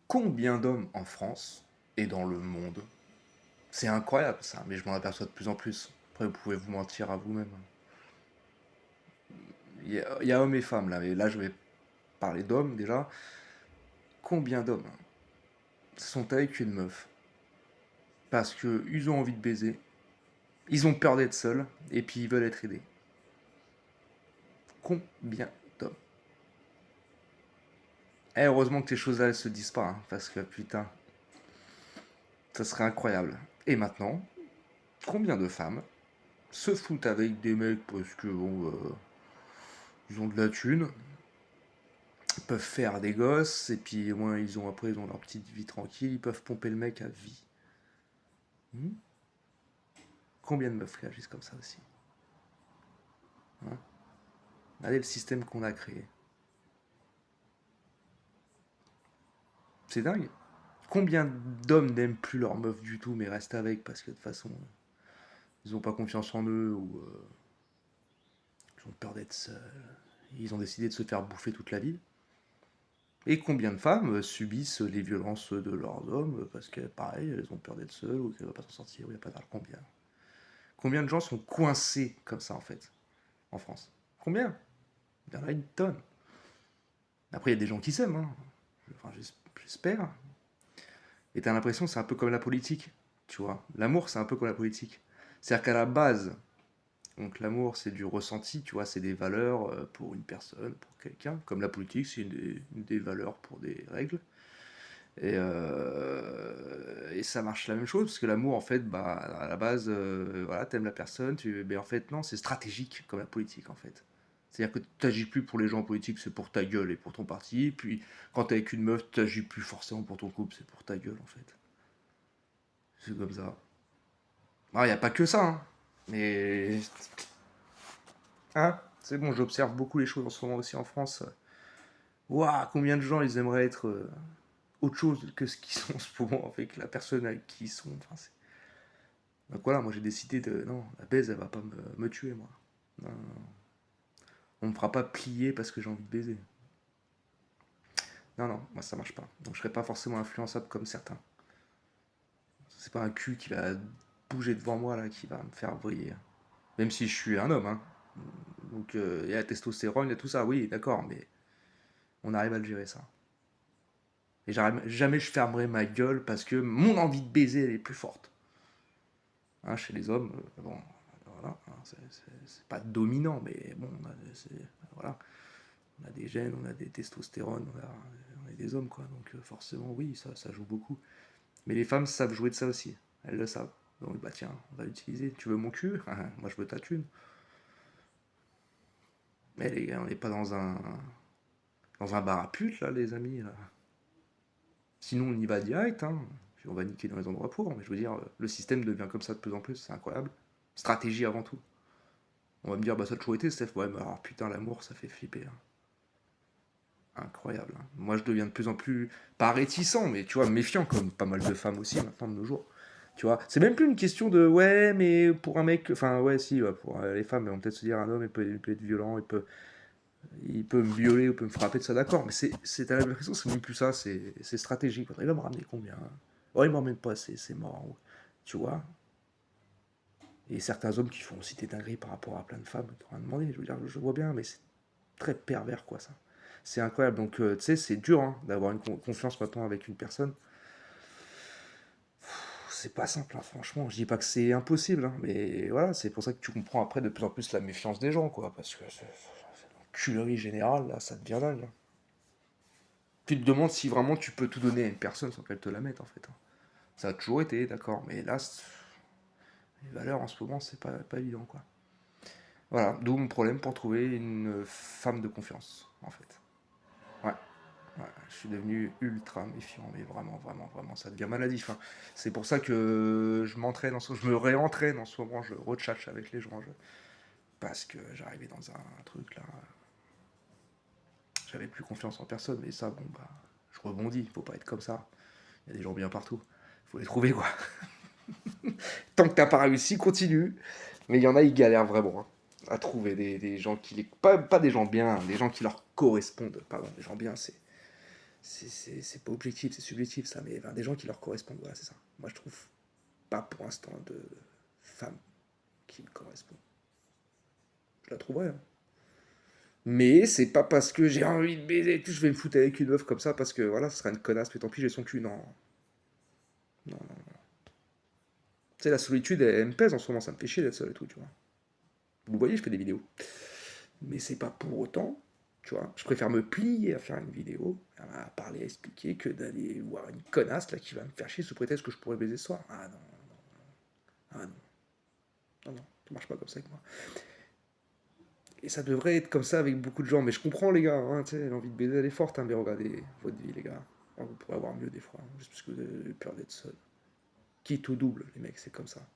Combien d'hommes en France et dans le monde? C'est incroyable ça, mais je m'en aperçois de plus en plus. Après, vous pouvez vous mentir à vous-même. Il y a hommes et femmes là, mais là je vais parler d'hommes déjà. Combien d'hommes sont avec une meuf parce qu'ils ont envie de baiser, ils ont peur d'être seuls et puis ils veulent être aidés? Combien d'hommes? Heureusement que ces choses-là elles se disent pas, hein, parce que putain, ça serait incroyable. Et maintenant, combien de femmes se foutent avec des mecs parce que bon, ils ont de la thune, peuvent faire des gosses, et puis au moins ils ont leur petite vie tranquille, ils peuvent pomper le mec à vie. Hmm. Combien de meufs réagissent comme ça aussi, hein? Regardez le système qu'on a créé. C'est dingue. Combien d'hommes n'aiment plus leur meuf du tout, mais restent avec parce que de toute façon, ils n'ont pas confiance en eux, ou ils ont peur d'être seuls. Ils ont décidé de se faire bouffer toute la vie. Et combien de femmes subissent les violences de leurs hommes parce que, pareil, elles ont peur d'être seules ou qu'elles ne vont pas s'en sortir, ou il n'y a pas d'argent. Combien de gens sont coincés comme ça, en fait, en France? Combien? Il y en a une tonne. Après, il y a des gens qui s'aiment, hein. Enfin, j'espère. Et t'as l'impression que c'est un peu comme la politique, tu vois. L'amour, c'est un peu comme la politique. C'est-à-dire qu'à la base, donc l'amour, c'est du ressenti, tu vois, c'est des valeurs pour une personne, pour quelqu'un. Comme la politique, c'est une des valeurs pour des règles. Et ça marche la même chose, parce que l'amour, en fait, bah, à la base, voilà, t'aimes la personne, mais en fait, non, c'est stratégique, comme la politique, en fait. C'est-à-dire que tu n'agis plus pour les gens en politique, c'est pour ta gueule et pour ton parti. Puis quand t'es avec une meuf, tu n'agis plus forcément pour ton couple, c'est pour ta gueule, en fait. C'est comme ça. Il n'y a pas que ça, hein. Mais. Hein, c'est bon, j'observe beaucoup les choses en ce moment aussi en France. Waouh, combien de gens ils aimeraient être autre chose que ce qu'ils sont en ce moment avec la personne avec qui ils sont. Enfin, donc voilà, moi j'ai décidé de. Non, la baise, elle va pas me tuer, moi. Non, non, non. On me fera pas plier parce que j'ai envie de baiser. Non, non, moi ça marche pas. Donc je serai pas forcément influençable comme certains. C'est pas un cul qui va bouger devant moi là, qui va me faire briller. Même si je suis un homme, hein. Donc il y a la testostérone, il y a tout ça, oui, d'accord, mais on arrive à le gérer ça. Et jamais je fermerai ma gueule parce que mon envie de baiser elle est plus forte. Hein, chez les hommes, bon, voilà, hein, c'est pas dominant, mais bon, voilà, on a des gènes, on a des testostérones, on est des hommes, quoi. Donc forcément, oui, ça joue beaucoup. Mais les femmes savent jouer de ça aussi. Elles le savent. Donc, bah tiens, on va l'utiliser. Tu veux mon cul? Moi, je veux ta thune. Mais les gars, on n'est pas dans un bar à pute, là, les amis. Là. Sinon, on y va direct, hein. Puis on va niquer dans les endroits pour. Mais je veux dire, le système devient comme ça de plus en plus. C'est incroyable. Stratégie avant tout. On va me dire, bah ça a toujours été, Steph. Ouais, mais alors putain, l'amour, ça fait flipper, hein. Incroyable, hein. Moi, je deviens de plus en plus, pas réticent, mais tu vois, méfiant, comme pas mal de femmes aussi maintenant de nos jours. Tu vois, c'est même plus une question de ouais, mais pour un mec, enfin ouais, si, ouais, pour les femmes, elles vont peut-être se dire un homme, il peut être violent, il peut me violer ou peut me frapper de ça, d'accord, mais t'as l'impression que c'est même plus ça, c'est stratégique. Il va me ramener combien? Oh, il m'en ramène pas assez, c'est mort, tu vois. Et certains hommes qui font aussi des dingueries par rapport à plein de femmes qui ont rien demandé, je veux dire, je vois bien, mais c'est très pervers, quoi, ça. C'est incroyable. Donc, tu sais, c'est dur hein, d'avoir une confiance maintenant avec une personne. C'est pas simple, hein, franchement. Je dis pas que c'est impossible, hein, mais voilà, c'est pour ça que tu comprends après de plus en plus la méfiance des gens, quoi. Parce que c'est l'enculerie générale, là, ça devient dingue, hein. Tu te demandes si vraiment tu peux tout donner à une personne sans qu'elle te la mette, en fait, hein. Ça a toujours été, d'accord, mais là, les valeurs en ce moment, c'est pas évident, quoi. Voilà, d'où mon problème pour trouver une femme de confiance, en fait. Ouais. Ouais, je suis devenu ultra méfiant, mais vraiment, vraiment, vraiment, ça devient maladif, hein. C'est pour ça que je me réentraîne en ce moment, je rechatte avec les gens, parce que j'arrivais dans un truc là, j'avais plus confiance en personne, mais ça, bon, bah, je rebondis, il faut pas être comme ça. Il y a des gens bien partout, faut les trouver, quoi. Tant que t'as pas réussi, continue. Mais il y en a, ils galèrent vraiment, hein, à trouver des gens qui les. Pas des gens bien, des gens qui leur correspondent, pardon, des gens bien, C'est pas objectif, c'est subjectif ça, mais enfin, des gens qui leur correspondent, voilà, c'est ça. Moi je trouve pas pour l'instant de femme qui me correspond. Je la trouverai, hein. Mais c'est pas parce que j'ai envie de baiser et tout, je vais me foutre avec une meuf comme ça parce que voilà, ce serait une connasse, mais tant pis, j'ai son cul. Non, non, non. Tu sais, la solitude, elle me pèse en ce moment, ça me fait chier d'être seul et tout, tu vois. Vous voyez, je fais des vidéos. Mais c'est pas pour autant, tu vois. Je préfère me plier à faire une vidéo, à parler, à expliquer, que d'aller voir une connasse là qui va me faire chier sous prétexte que je pourrais baiser ce soir. Ah non, ah non, non, non, ça marche pas comme ça avec moi. Et ça devrait être comme ça avec beaucoup de gens, mais je comprends les gars, hein, tu sais, l'envie de baiser elle est forte, hein, mais regardez votre vie les gars. Vous pourrez avoir mieux des fois, hein, juste parce que vous avez peur d'être seul. Quitte au double, les mecs, c'est comme ça.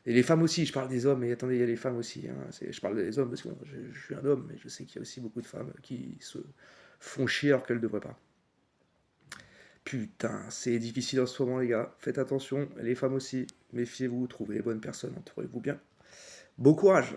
Et les femmes aussi, je parle des hommes, mais attendez, il y a les femmes aussi. Hein. Je parle des hommes parce que bon, je suis un homme, mais je sais qu'il y a aussi beaucoup de femmes qui se font chier alors qu'elles ne devraient pas. Putain, c'est difficile en ce moment, les gars. Faites attention, les femmes aussi. Méfiez-vous, trouvez les bonnes personnes, entourez-vous bien. Bon courage!